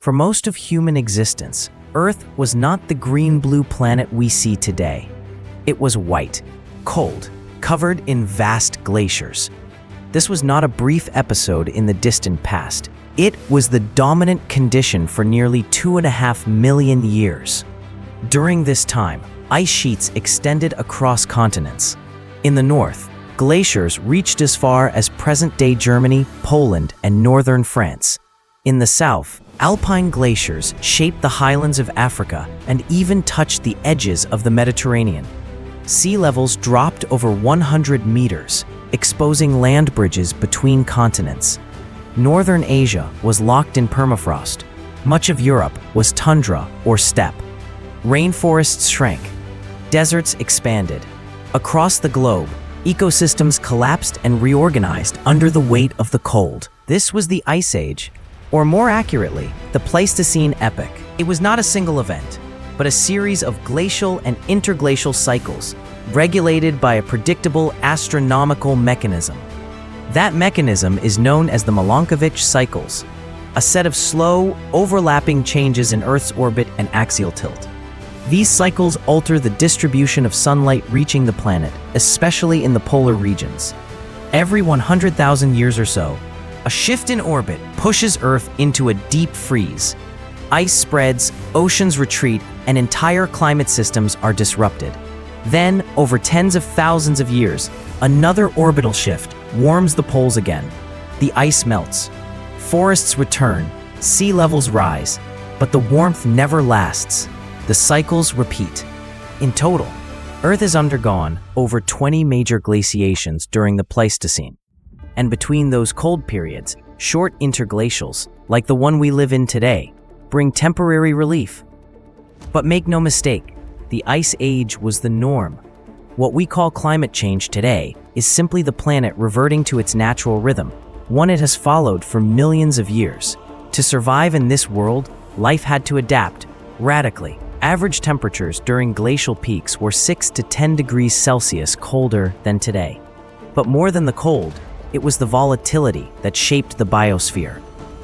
For most of human existence, Earth was not the green-blue planet we see today. It was white, cold, covered in vast glaciers. This was not a brief episode in the distant past. It was the dominant condition for nearly 2.5 million years. During this time, ice sheets extended across continents. In the north, glaciers reached as far as present-day Germany, Poland, and northern France. In the south, alpine glaciers shaped the highlands of Africa and even touched the edges of the Mediterranean. Sea levels dropped over 100 meters, exposing land bridges between continents. Northern Asia was locked in permafrost. Much of Europe was tundra or steppe. Rainforests shrank. Deserts expanded. Across the globe, ecosystems collapsed and reorganized under the weight of the cold. This was the Ice Age, or more accurately, the Pleistocene epoch. It was not a single event, but a series of glacial and interglacial cycles, regulated by a predictable astronomical mechanism. That mechanism is known as the Milankovitch cycles, a set of slow, overlapping changes in Earth's orbit and axial tilt. These cycles alter the distribution of sunlight reaching the planet, especially in the polar regions. Every 100,000 years or so, a shift in orbit pushes Earth into a deep freeze. Ice spreads, oceans retreat, and entire climate systems are disrupted. Then, over tens of thousands of years, another orbital shift warms the poles again. The ice melts. Forests return, sea levels rise, but the warmth never lasts. The cycles repeat. In total, Earth has undergone over 20 major glaciations during the Pleistocene. And between those cold periods, short interglacials, like the one we live in today, bring temporary relief. But make no mistake, the Ice Age was the norm. What we call climate change today is simply the planet reverting to its natural rhythm, one it has followed for millions of years. To survive in this world, life had to adapt radically. Average temperatures during glacial peaks were 6 to 10 degrees Celsius colder than today. But more than the cold, it was the volatility that shaped the biosphere.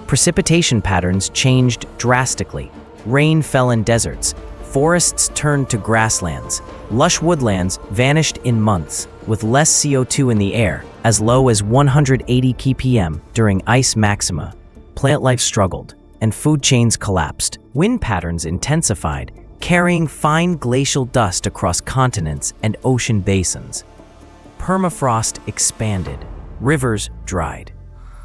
Precipitation patterns changed drastically. Rain fell in deserts. Forests turned to grasslands. Lush woodlands vanished in months, with less CO2 in the air, as low as 180 ppm during ice maxima. Plant life struggled, and food chains collapsed. Wind patterns intensified, carrying fine glacial dust across continents and ocean basins. Permafrost expanded. Rivers dried.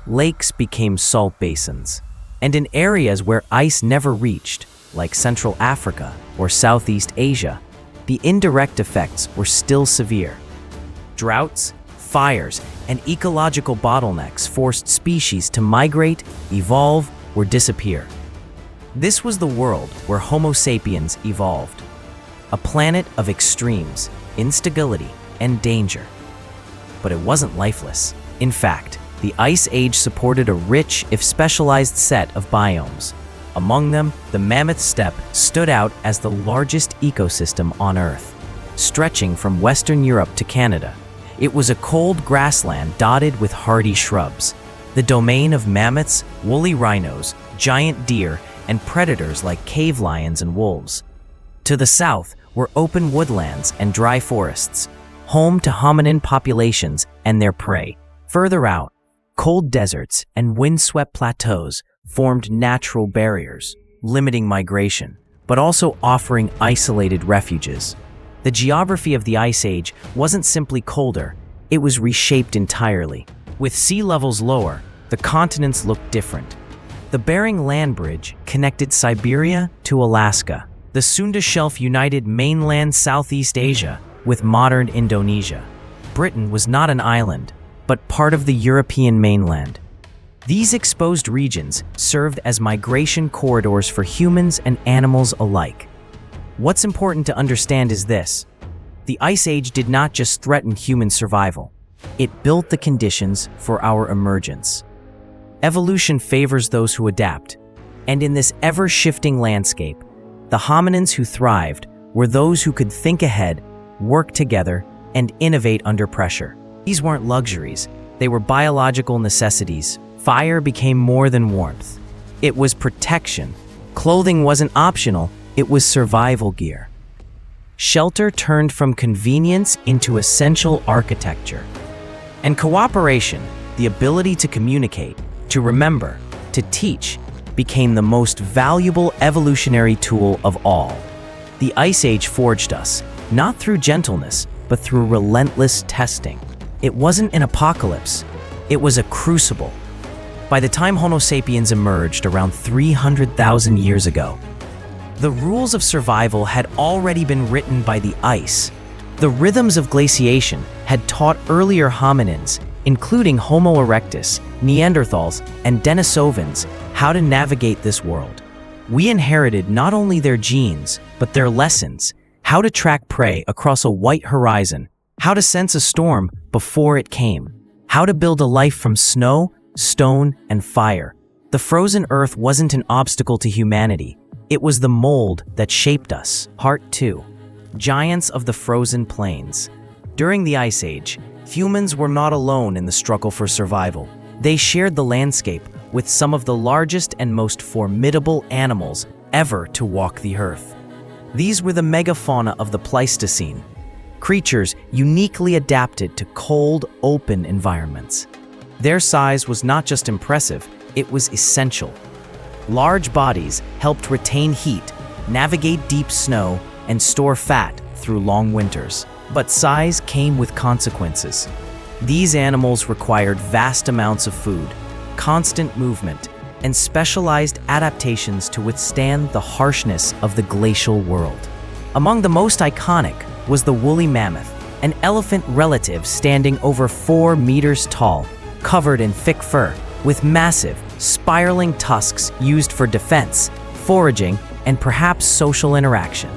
Lakes became salt basins. And in areas where ice never reached, like Central Africa or Southeast Asia, the indirect effects were still severe. Droughts, fires, and ecological bottlenecks forced species to migrate, evolve, or disappear. This was the world where Homo sapiens evolved, a planet of extremes, instability, and danger. But it wasn't lifeless. In fact, the Ice Age supported a rich, if specialized set of biomes. Among them, the mammoth steppe stood out as the largest ecosystem on Earth, stretching from Western Europe to Canada. It was a cold grassland dotted with hardy shrubs, the domain of mammoths, woolly rhinos, giant deer, and predators like cave lions and wolves. To the south were open woodlands and dry forests, home to hominin populations and their prey. Further out, cold deserts and windswept plateaus formed natural barriers, limiting migration, but also offering isolated refuges. The geography of the Ice Age wasn't simply colder, it was reshaped entirely. With sea levels lower, the continents looked different. The Bering Land Bridge connected Siberia to Alaska. The Sunda Shelf united mainland Southeast Asia with modern Indonesia. Britain was not an island, but part of the European mainland. These exposed regions served as migration corridors for humans and animals alike. What's important to understand is this: the Ice Age did not just threaten human survival, it built the conditions for our emergence. Evolution favors those who adapt, and in this ever-shifting landscape, the hominins who thrived were those who could think ahead, work together, and innovate under pressure. These weren't luxuries, they were biological necessities. Fire became more than warmth. It was protection. Clothing wasn't optional, it was survival gear. Shelter turned from convenience into essential architecture. And cooperation, the ability to communicate, to remember, to teach, became the most valuable evolutionary tool of all. The Ice Age forged us, not through gentleness, but through relentless testing. It wasn't an apocalypse, it was a crucible. By the time Homo sapiens emerged around 300,000 years ago, the rules of survival had already been written by the ice. The rhythms of glaciation had taught earlier hominins, including Homo erectus, Neanderthals, and Denisovans, how to navigate this world. We inherited not only their genes, but their lessons: how to track prey across a white horizon, how to sense a storm before it came, how to build a life from snow, stone, and fire. The frozen earth wasn't an obstacle to humanity. It was the mold that shaped us. Part 2. Giants of the Frozen Plains. During the Ice Age, humans were not alone in the struggle for survival. They shared the landscape with some of the largest and most formidable animals ever to walk the earth. These were the megafauna of the Pleistocene, creatures uniquely adapted to cold, open environments. Their size was not just impressive, it was essential. Large bodies helped retain heat, navigate deep snow, and store fat through long winters. But size came with consequences. These animals required vast amounts of food, constant movement, and specialized adaptations to withstand the harshness of the glacial world. Among the most iconic was the woolly mammoth, an elephant relative standing over 4 meters tall, covered in thick fur, with massive, spiraling tusks used for defense, foraging, and perhaps social interaction.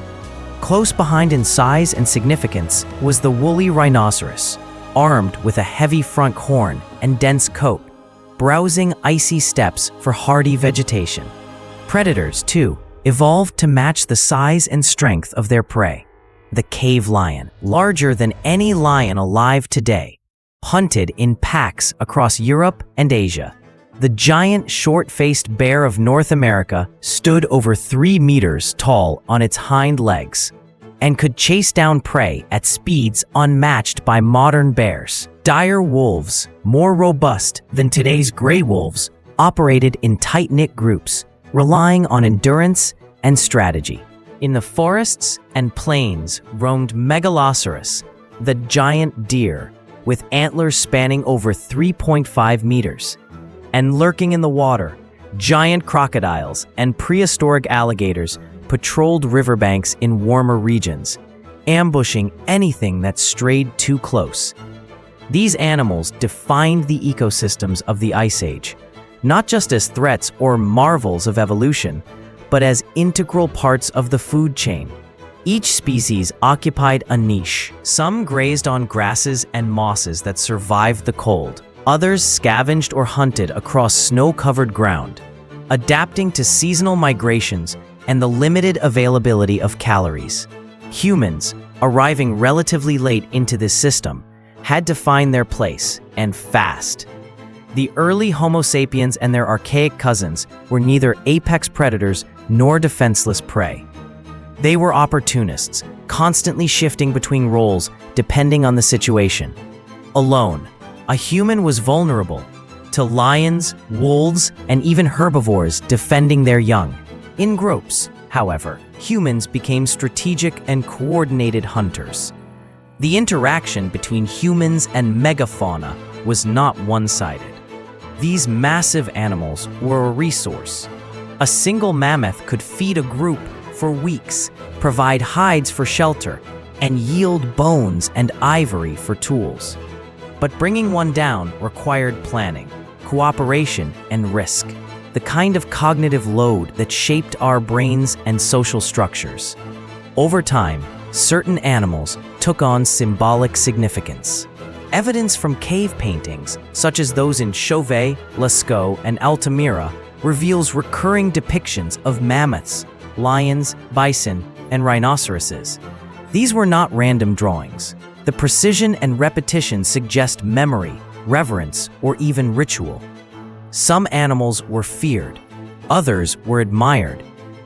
Close behind in size and significance was the woolly rhinoceros, armed with a heavy front horn and dense coat, browsing icy steppes for hardy vegetation. Predators, too, evolved to match the size and strength of their prey. The cave lion, larger than any lion alive today, hunted in packs across Europe and Asia. The giant short-faced bear of North America stood over 3 meters tall on its hind legs and could chase down prey at speeds unmatched by modern bears. Dire wolves, more robust than today's gray wolves, operated in tight-knit groups, relying on endurance and strategy. In the forests and plains roamed Megaloceros, the giant deer, with antlers spanning over 3.5 meters. And lurking in the water, giant crocodiles and prehistoric alligators patrolled riverbanks in warmer regions, ambushing anything that strayed too close. These animals defined the ecosystems of the Ice Age, not just as threats or marvels of evolution, but as integral parts of the food chain. Each species occupied a niche. Some grazed on grasses and mosses that survived the cold. Others scavenged or hunted across snow-covered ground, adapting to seasonal migrations and the limited availability of calories. Humans, arriving relatively late into this system, had to find their place, and fast. The early Homo sapiens and their archaic cousins were neither apex predators nor defenseless prey. They were opportunists, constantly shifting between roles depending on the situation. Alone, a human was vulnerable to lions, wolves, and even herbivores defending their young. In groups, however, humans became strategic and coordinated hunters. The interaction between humans and megafauna was not one-sided. These massive animals were a resource. A single mammoth could feed a group for weeks, provide hides for shelter, and yield bones and ivory for tools. But bringing one down required planning, cooperation, and risk, the kind of cognitive load that shaped our brains and social structures. Over time, certain animals took on symbolic significance. Evidence from cave paintings, such as those in Chauvet, Lascaux, and Altamira, reveals recurring depictions of mammoths, lions, bison, and rhinoceroses. These were not random drawings. The precision and repetition suggest memory, reverence, or even ritual. Some animals were feared. Others were admired.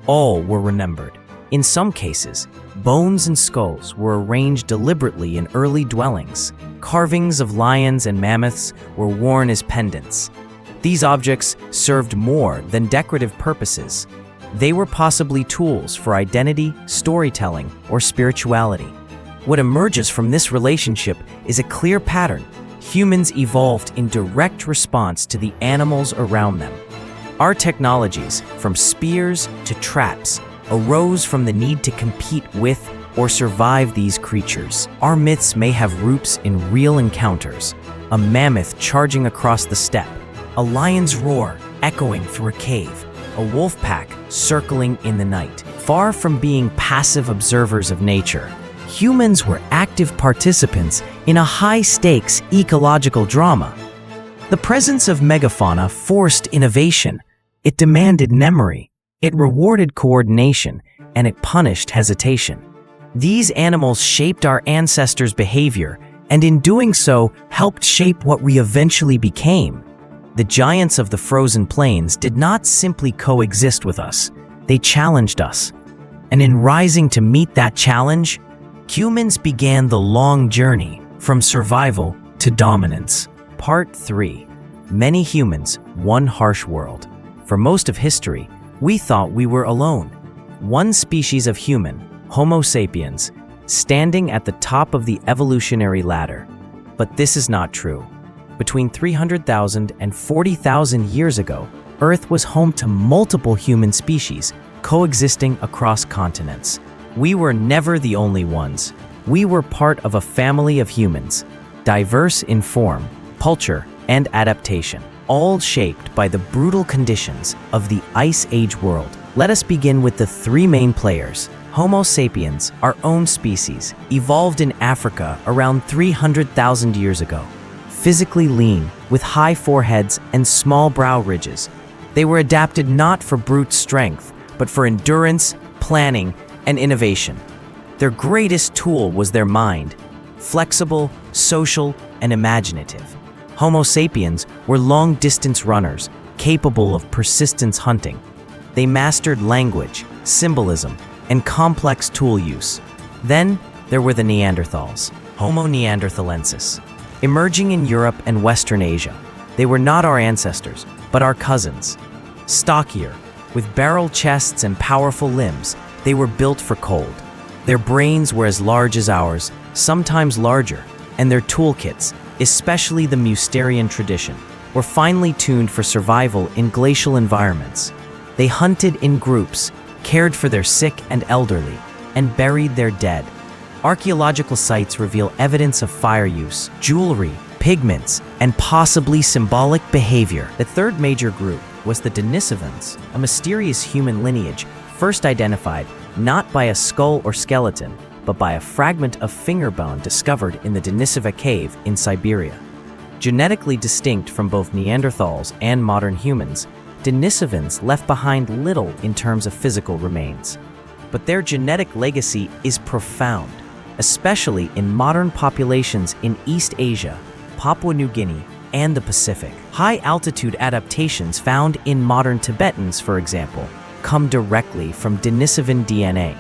All were remembered. In some cases, bones and skulls were arranged deliberately in early dwellings. Carvings of lions and mammoths were worn as pendants. These objects served more than decorative purposes. They were possibly tools for identity, storytelling, or spirituality. What emerges from this relationship is a clear pattern. Humans evolved in direct response to the animals around them. Our technologies, from spears to traps, arose from the need to compete with or survive these creatures. Our myths may have roots in real encounters: a mammoth charging across the steppe, a lion's roar echoing through a cave, a wolf pack circling in the night. Far from being passive observers of nature, humans were active participants in a high-stakes ecological drama. The presence of megafauna forced innovation. It demanded memory. It rewarded coordination, and it punished hesitation. These animals shaped our ancestors' behavior, and in doing so, helped shape what we eventually became. The giants of the frozen plains did not simply coexist with us. They challenged us. And in rising to meet that challenge, humans began the long journey from survival to dominance. Part 3. Many humans, one harsh world. For most of history, we thought we were alone. One species of human, Homo sapiens, standing at the top of the evolutionary ladder. But this is not true. Between 300,000 and 40,000 years ago, Earth was home to multiple human species, coexisting across continents. We were never the only ones. We were part of a family of humans, diverse in form, culture, and adaptation, all shaped by the brutal conditions of the Ice Age world. Let us begin with the three main players. Homo sapiens, our own species, evolved in Africa around 300,000 years ago. Physically lean, with high foreheads and small brow ridges. They were adapted not for brute strength, but for endurance, planning, and innovation. Their greatest tool was their mind, flexible, social, and imaginative. Homo sapiens were long-distance runners, capable of persistence hunting. They mastered language, symbolism, and complex tool use. Then, there were the Neanderthals, Homo neanderthalensis. Emerging in Europe and Western Asia, they were not our ancestors, but our cousins. Stockier, with barrel chests and powerful limbs, they were built for cold. Their brains were as large as ours, sometimes larger, and their toolkits, especially the Mousterian tradition, were finely tuned for survival in glacial environments. They hunted in groups, cared for their sick and elderly, and buried their dead. Archaeological sites reveal evidence of fire use, jewelry, pigments, and possibly symbolic behavior. The third major group was the Denisovans, a mysterious human lineage first identified not by a skull or skeleton, but by a fragment of finger bone discovered in the Denisova cave in Siberia. Genetically distinct from both Neanderthals and modern humans, Denisovans left behind little in terms of physical remains. But their genetic legacy is profound, especially in modern populations in East Asia, Papua New Guinea, and the Pacific. High-altitude adaptations found in modern Tibetans, for example, come directly from Denisovan DNA.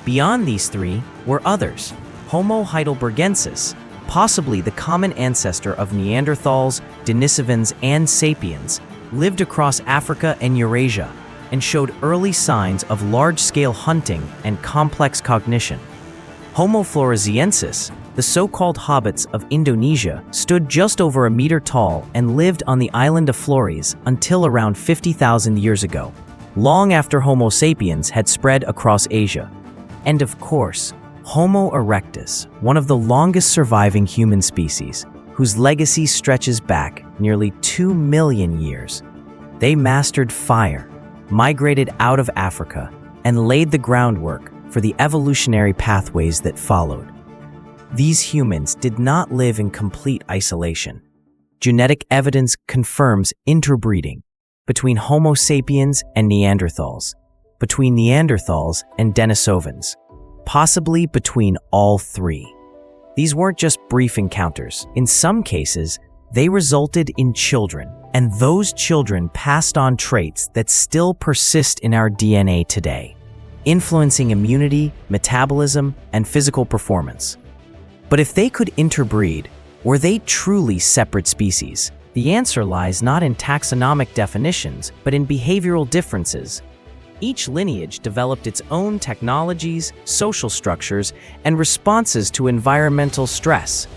Beyond these three were others. Homo heidelbergensis, possibly the common ancestor of Neanderthals, Denisovans, and sapiens, lived across Africa and Eurasia and showed early signs of large-scale hunting and complex cognition. Homo floresiensis, the so-called hobbits of Indonesia, stood just over a meter tall and lived on the island of Flores until around 50,000 years ago, long after Homo sapiens had spread across Asia. And of course, Homo erectus, one of the longest surviving human species, whose legacy stretches back nearly 2 million years. They mastered fire, migrated out of Africa, and laid the groundwork for the evolutionary pathways that followed. These humans did not live in complete isolation. Genetic evidence confirms interbreeding between Homo sapiens and Neanderthals, between Neanderthals and Denisovans, possibly between all three. These weren't just brief encounters. In some cases, they resulted in children, And those children passed on traits that still persist in our DNA today, influencing immunity, metabolism, and physical performance. But if they could interbreed, were they truly separate species? The answer lies not in taxonomic definitions, but in behavioral differences. Each lineage developed its own technologies, social structures, and responses to environmental stress.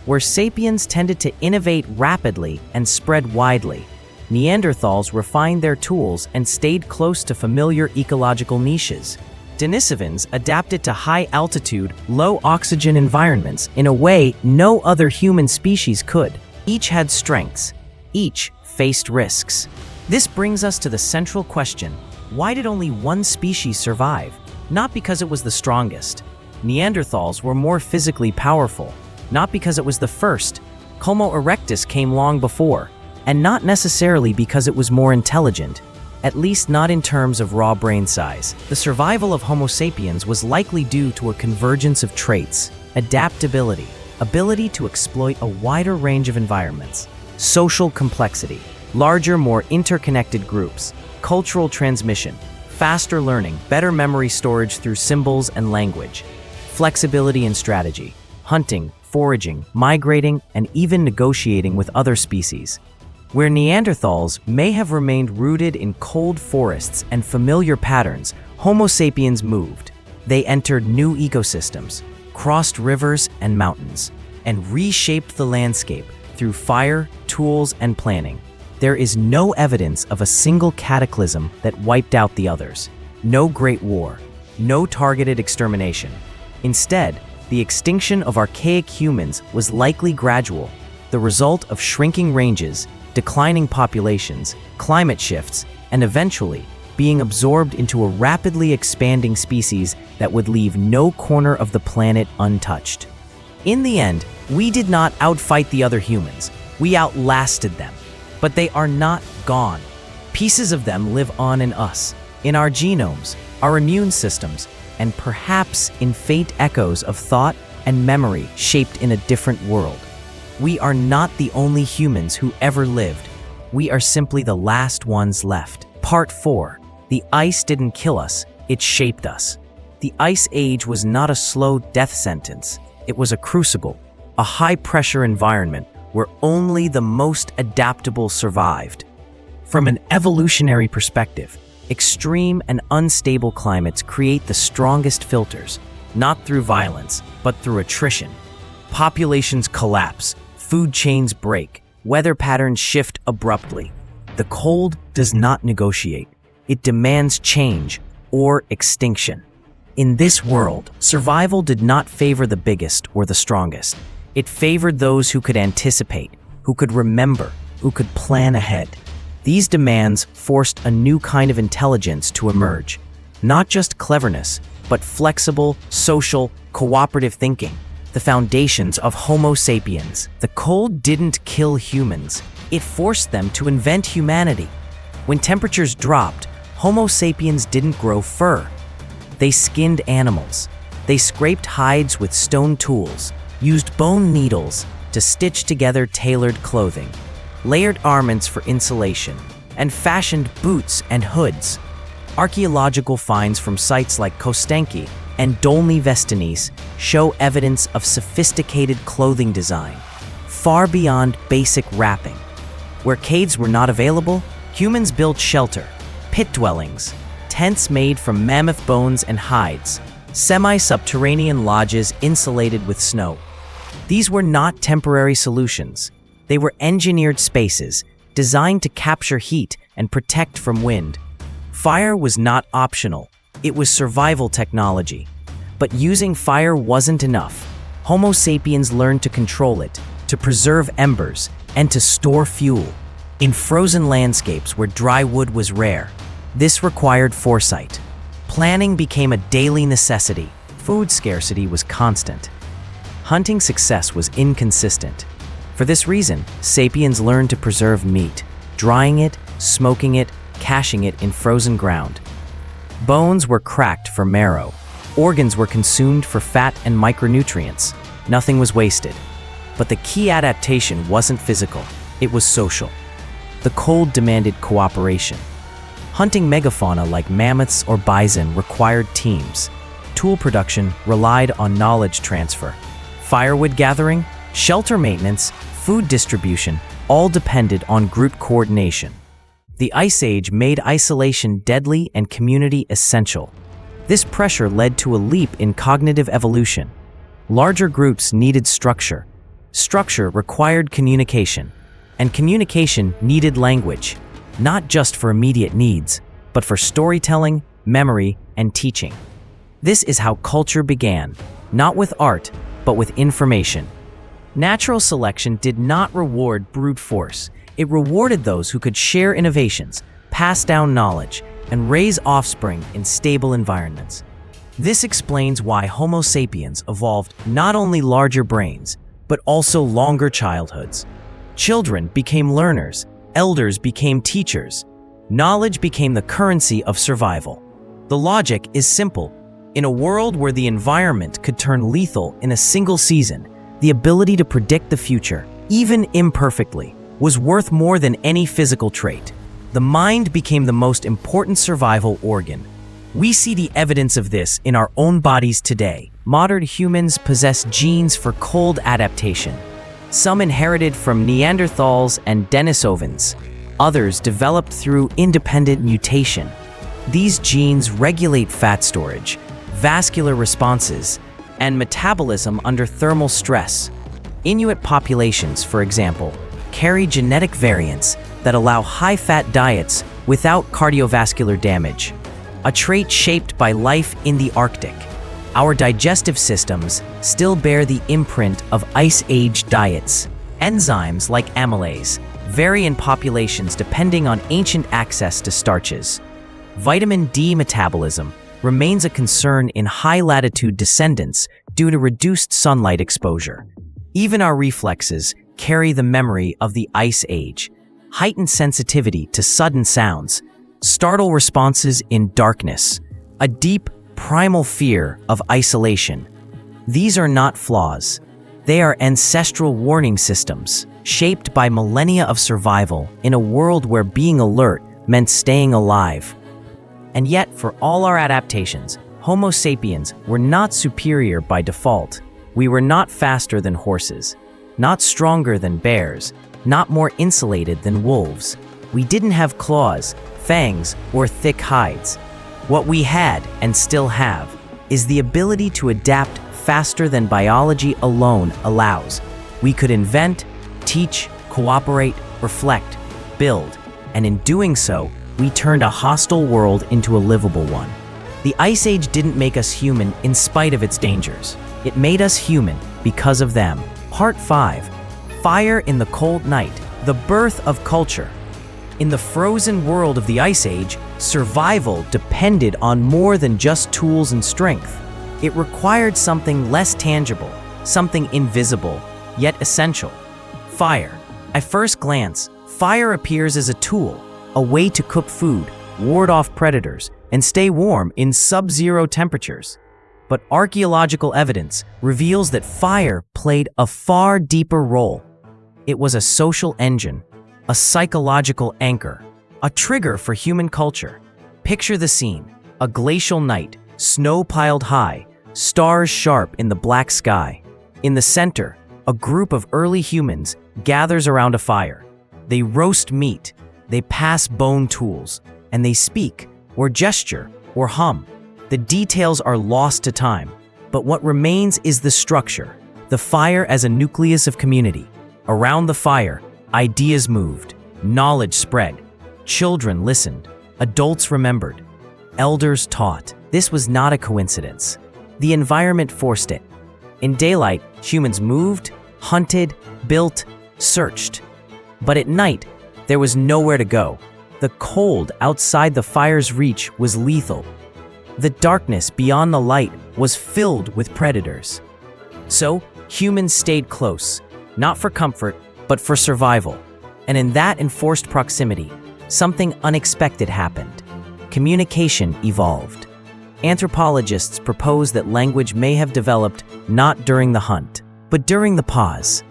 Where sapiens tended to innovate rapidly and spread widely, Neanderthals refined their tools and stayed close to familiar ecological niches. Denisovans adapted to high-altitude, low-oxygen environments in a way no other human species could. Each had strengths. Each faced risks. This brings us to the central question: why did only one species survive? Not because it was the strongest. Neanderthals were more physically powerful. Not because it was the first. Homo erectus came long before. And not necessarily because it was more intelligent. At least not in terms of raw brain size. The survival of Homo sapiens was likely due to a convergence of traits: adaptability, ability to exploit a wider range of environments, social complexity, larger, more interconnected groups, cultural transmission, faster learning, better memory storage through symbols and language, flexibility and strategy, hunting, foraging, migrating, and even negotiating with other species. Where Neanderthals may have remained rooted in cold forests and familiar patterns, Homo sapiens moved. They entered new ecosystems, crossed rivers and mountains, and reshaped the landscape through fire, tools, and planning. There is no evidence of a single cataclysm that wiped out the others. No great war, no targeted extermination. Instead, the extinction of archaic humans was likely gradual, the result of shrinking ranges, declining populations, climate shifts, and eventually being absorbed into a rapidly expanding species that would leave no corner of the planet untouched. In the end, we did not outfight the other humans. We outlasted them. But they are not gone. Pieces of them live on in us, in our genomes, our immune systems, and perhaps in faint echoes of thought and memory shaped in a different world. We are not the only humans who ever lived. We are simply the last ones left. Part 4. The ice didn't kill us, it shaped us. The Ice Age was not a slow death sentence. It was a crucible, a high-pressure environment where only the most adaptable survived. From an evolutionary perspective, extreme and unstable climates create the strongest filters, not through violence, but through attrition. Populations collapse, food chains break, weather patterns shift abruptly. The cold does not negotiate. It demands change or extinction. In this world, survival did not favor the biggest or the strongest. It favored those who could anticipate, who could remember, who could plan ahead. These demands forced a new kind of intelligence to emerge. Not just cleverness, but flexible, social, cooperative thinking. The foundations of Homo sapiens. The cold didn't kill humans. It forced them to invent humanity. When temperatures dropped, Homo sapiens didn't grow fur. They skinned animals. They scraped hides with stone tools, used bone needles to stitch together tailored clothing, layered armaments for insulation, and fashioned boots and hoods. Archaeological finds from sites like Kostenki and Dolny Vestinice show evidence of sophisticated clothing design, far beyond basic wrapping. Where caves were not available, humans built shelter, pit dwellings, tents made from mammoth bones and hides, semi-subterranean lodges insulated with snow. These were not temporary solutions. They were engineered spaces designed to capture heat and protect from wind. Fire was not optional. It was survival technology. But using fire wasn't enough. Homo sapiens learned to control it, to preserve embers, and to store fuel. In frozen landscapes where dry wood was rare, this required foresight. Planning became a daily necessity. Food scarcity was constant. Hunting success was inconsistent. For this reason, sapiens learned to preserve meat, drying it, smoking it, caching it in frozen ground. Bones were cracked for marrow. Organs were consumed for fat and micronutrients. Nothing was wasted. But the key adaptation wasn't physical, it was social. the cold demanded cooperation. Hunting megafauna like mammoths or bison required teams. Tool production relied on knowledge transfer. Firewood gathering, shelter maintenance, food distribution all depended on group coordination. The Ice Age made isolation deadly and community essential. This pressure led to a leap in cognitive evolution. Larger groups needed structure. Structure required communication. And communication needed language, not just for immediate needs, but for storytelling, memory, and teaching. This is how culture began, not with art, but with information. Natural selection did not reward brute force. It rewarded those who could share innovations, pass down knowledge, and raise offspring in stable environments. This explains why Homo sapiens evolved not only larger brains, but also longer childhoods. Children became learners, elders became teachers. Knowledge became the currency of survival. The logic is simple. In a world where the environment could turn lethal in a single season, the ability to predict the future, even imperfectly, was worth more than any physical trait. The mind became the most important survival organ. We see the evidence of this in our own bodies today. Modern humans possess genes for cold adaptation. Some inherited from Neanderthals and Denisovans. Others developed through independent mutation. These genes regulate fat storage, vascular responses, and metabolism under thermal stress. Inuit populations, for example, carry genetic variants that allow high-fat diets without cardiovascular damage, a trait shaped by life in the Arctic. Our digestive systems still bear the imprint of Ice Age diets. Enzymes like amylase vary in populations depending on ancient access to starches. Vitamin D metabolism remains a concern in high-latitude descendants due to reduced sunlight exposure. Even our reflexes carry the memory of the Ice Age, heightened sensitivity to sudden sounds, startle responses in darkness, a deep, primal fear of isolation. These are not flaws. They are ancestral warning systems, shaped by millennia of survival in a world where being alert meant staying alive. And yet, for all our adaptations, Homo sapiens were not superior by default. We were not faster than horses, not stronger than bears, not more insulated than wolves. We didn't have claws, fangs, or thick hides. What we had, and still have, is the ability to adapt faster than biology alone allows. We could invent, teach, cooperate, reflect, build, and in doing so, we turned a hostile world into a livable one. The Ice Age didn't make us human in spite of its dangers. It made us human because of them. Part 5. Fire in the Cold Night, the Birth of Culture. In the frozen world of the Ice Age, survival depended on more than just tools and strength. It required something less tangible, something invisible, yet essential. Fire. At first glance, fire appears as a tool, a way to cook food, ward off predators, and stay warm in sub-zero temperatures. But archaeological evidence reveals that fire played a far deeper role. It was a social engine, a psychological anchor, a trigger for human culture. Picture the scene: a glacial night, snow piled high, stars sharp in the black sky. In the center, a group of early humans gathers around a fire. They roast meat, they pass bone tools, and they speak, or gesture, or hum. The details are lost to time, but what remains is the structure, the fire as a nucleus of community. Around the fire, ideas moved, knowledge spread, children listened, adults remembered, elders taught. This was not a coincidence. The environment forced it. In daylight, humans moved, hunted, built, searched. But at night, there was nowhere to go. The cold outside the fire's reach was lethal. The darkness beyond the light was filled with predators. So, humans stayed close, not for comfort, but for survival. And in that enforced proximity, something unexpected happened. Communication evolved. Anthropologists propose that language may have developed not during the hunt, but during the pause.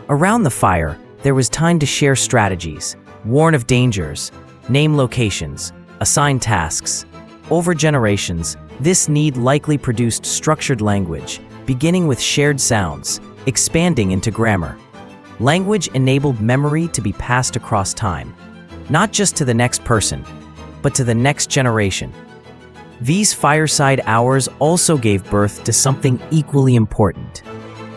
Around the fire, there was time to share strategies, warn of dangers, name locations, assign tasks. Over generations, this need likely produced structured language, beginning with shared sounds, expanding into grammar. Language enabled memory to be passed across time, not just to the next person, but to the next generation. These fireside hours also gave birth to something equally important: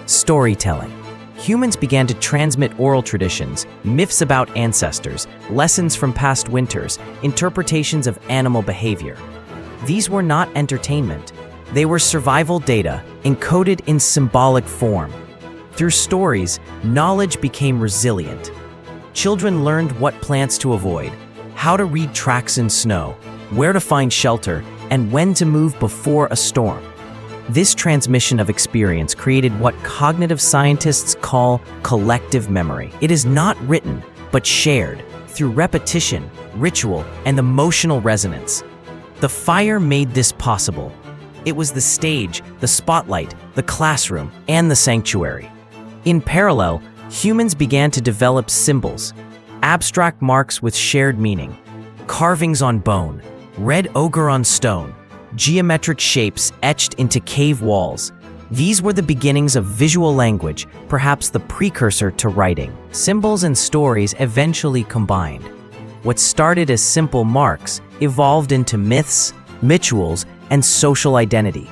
storytelling. Humans began to transmit oral traditions, myths about ancestors, lessons from past winters, interpretations of animal behavior. These were not entertainment. They were survival data, encoded in symbolic form. Through stories, knowledge became resilient. Children learned what plants to avoid, how to read tracks in snow, where to find shelter, and when to move before a storm. This transmission of experience created what cognitive scientists call collective memory. It is not written, but shared through repetition, ritual, and emotional resonance. The fire made this possible. It was the stage, the spotlight, the classroom, and the sanctuary. In parallel, humans began to develop symbols, abstract marks with shared meaning, carvings on bone, red ochre on stone, geometric shapes etched into cave walls. These were the beginnings of visual language, perhaps the precursor to writing. Symbols and stories eventually combined. What started as simple marks evolved into myths, rituals, and social identity.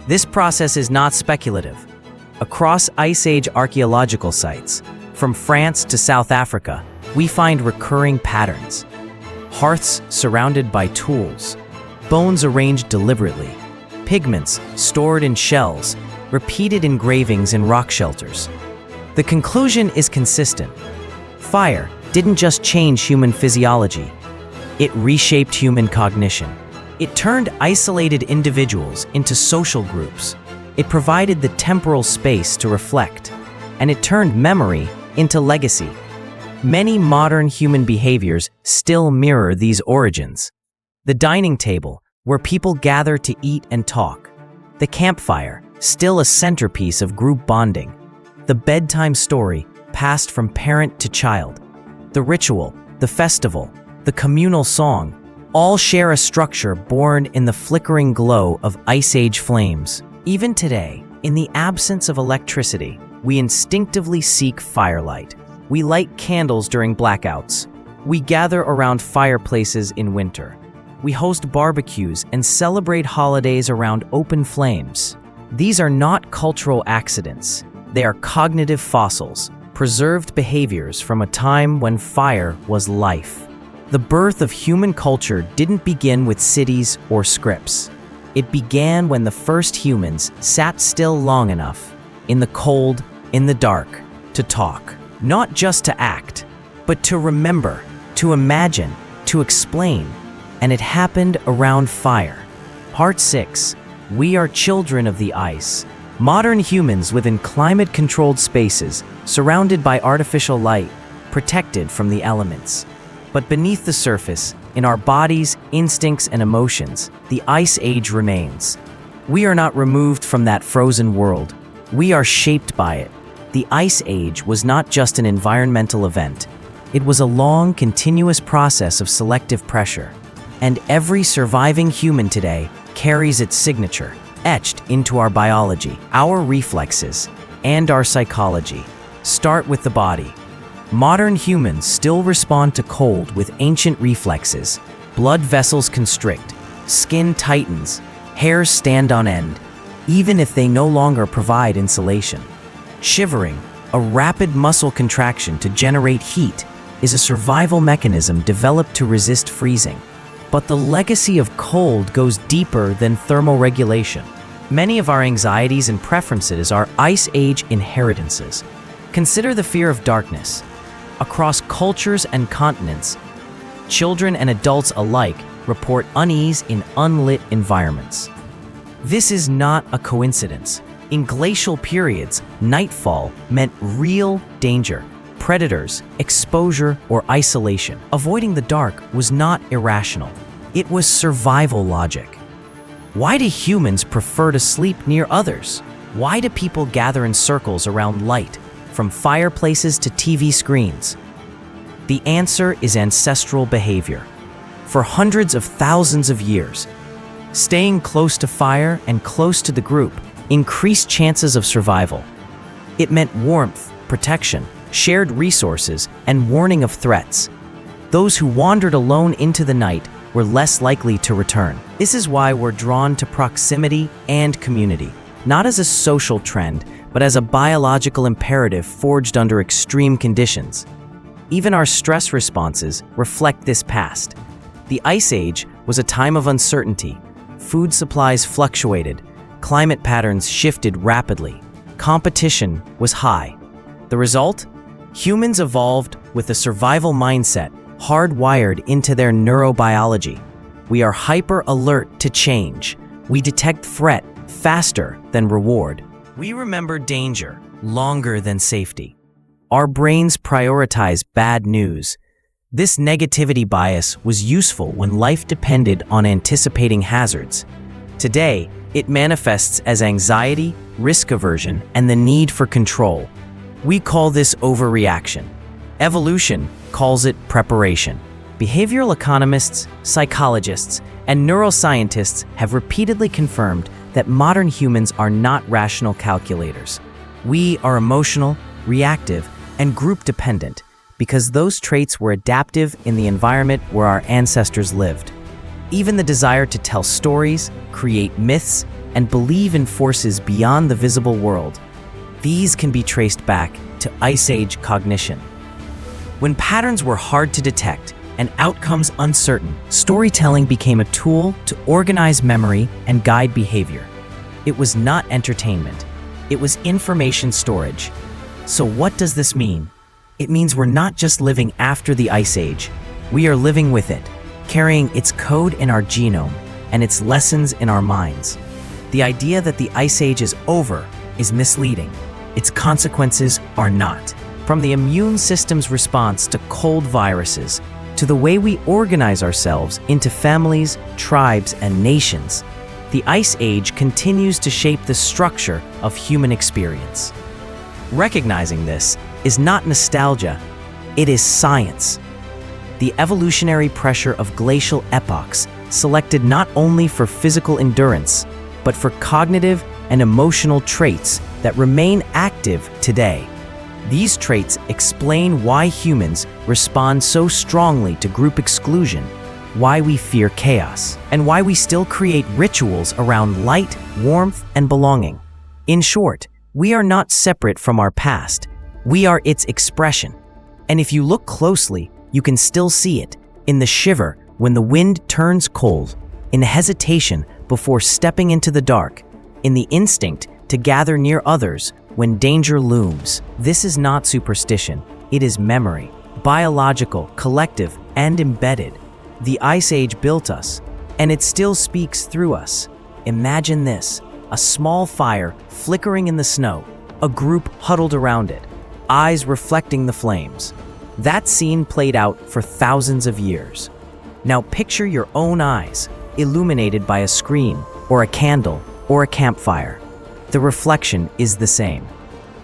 This process is not speculative. Across Ice Age archaeological sites, from France to South Africa, we find recurring patterns. Hearths surrounded by tools, bones arranged deliberately, pigments stored in shells, repeated engravings in rock shelters. The conclusion is consistent. Fire didn't just change human physiology, it reshaped human cognition. It turned isolated individuals into social groups. It provided the temporal space to reflect, and it turned memory into legacy. Many modern human behaviors still mirror these origins. The dining table, where people gather to eat and talk. The campfire, still a centerpiece of group bonding. The bedtime story, passed from parent to child. The ritual, the festival, the communal song, all share a structure born in the flickering glow of Ice Age flames. Even today, in the absence of electricity, we instinctively seek firelight. We light candles during blackouts. We gather around fireplaces in winter. We host barbecues and celebrate holidays around open flames. These are not cultural accidents. They are cognitive fossils, preserved behaviors from a time when fire was life. The birth of human culture didn't begin with cities or scripts. It began when the first humans sat still long enough, in the cold, in the dark, to talk. Not just to act, but to remember, to imagine, to explain. And it happened around fire. Part 6. We are children of the ice. Modern humans live in climate-controlled spaces, surrounded by artificial light, protected from the elements. But beneath the surface, in our bodies, instincts, and emotions, the Ice Age remains. We are not removed from that frozen world. We are shaped by it. The Ice Age was not just an environmental event. It was a long, continuous process of selective pressure. And every surviving human today carries its signature, etched into our biology. Our reflexes and our psychology start with the body. Modern humans still respond to cold with ancient reflexes. Blood vessels constrict, skin tightens, hairs stand on end, even if they no longer provide insulation. Shivering, a rapid muscle contraction to generate heat, is a survival mechanism developed to resist freezing. But the legacy of cold goes deeper than thermoregulation. Many of our anxieties and preferences are Ice Age inheritances. Consider the fear of darkness. Across cultures and continents, children and adults alike report unease in unlit environments. This is not a coincidence. In glacial periods, nightfall meant real danger, predators, exposure, or isolation. Avoiding the dark was not irrational. It was survival logic. Why do humans prefer to sleep near others? Why do people gather in circles around light, from fireplaces to TV screens? The answer is ancestral behavior. For hundreds of thousands of years, staying close to fire and close to the group increased chances of survival. It meant warmth, protection, shared resources, and warning of threats. Those who wandered alone into the night were less likely to return. This is why we're drawn to proximity and community, not as a social trend, but as a biological imperative forged under extreme conditions. Even our stress responses reflect this past. The Ice Age was a time of uncertainty. Food supplies fluctuated, climate patterns shifted rapidly, competition was high. The result? Humans evolved with a survival mindset hardwired into their neurobiology. We are hyper-alert to change. We detect threat faster than reward. We remember danger longer than safety. Our brains prioritize bad news. This negativity bias was useful when life depended on anticipating hazards. Today, it manifests as anxiety, risk aversion, and the need for control. We call this overreaction. Evolution calls it preparation. Behavioral economists, psychologists, and neuroscientists have repeatedly confirmed that modern humans are not rational calculators. We are emotional, reactive, and group-dependent because those traits were adaptive in the environment where our ancestors lived. Even the desire to tell stories, create myths, and believe in forces beyond the visible world, these can be traced back to Ice Age cognition. When patterns were hard to detect and outcomes uncertain, storytelling became a tool to organize memory and guide behavior. It was not entertainment. It was information storage. So what does this mean? It means we're not just living after the Ice Age. We are living with it, carrying its code in our genome and its lessons in our minds. The idea that the Ice Age is over is misleading. Its consequences are not. From the immune system's response to cold viruses, to the way we organize ourselves into families, tribes, and nations, the Ice Age continues to shape the structure of human experience. Recognizing this is not nostalgia, it is science. The evolutionary pressure of glacial epochs selected not only for physical endurance, but for cognitive and emotional traits that remain active today. These traits explain why humans respond so strongly to group exclusion, why we fear chaos, and why we still create rituals around light, warmth, and belonging. In short, we are not separate from our past. We are its expression. And if you look closely, you can still see it in the shiver when the wind turns cold, in the hesitation before stepping into the dark, in the instinct to gather near others when danger looms. This is not superstition, it is memory, biological, collective, and embedded. The Ice Age built us, and it still speaks through us. Imagine this, a small fire flickering in the snow, a group huddled around it, eyes reflecting the flames. That scene played out for thousands of years. Now picture your own eyes, illuminated by a screen, or a candle, or a campfire. The reflection is the same.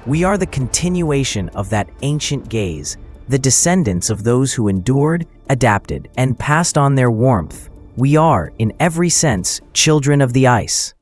We are the continuation of that ancient gaze, the descendants of those who endured, adapted, and passed on their warmth. We are, in every sense, children of the ice.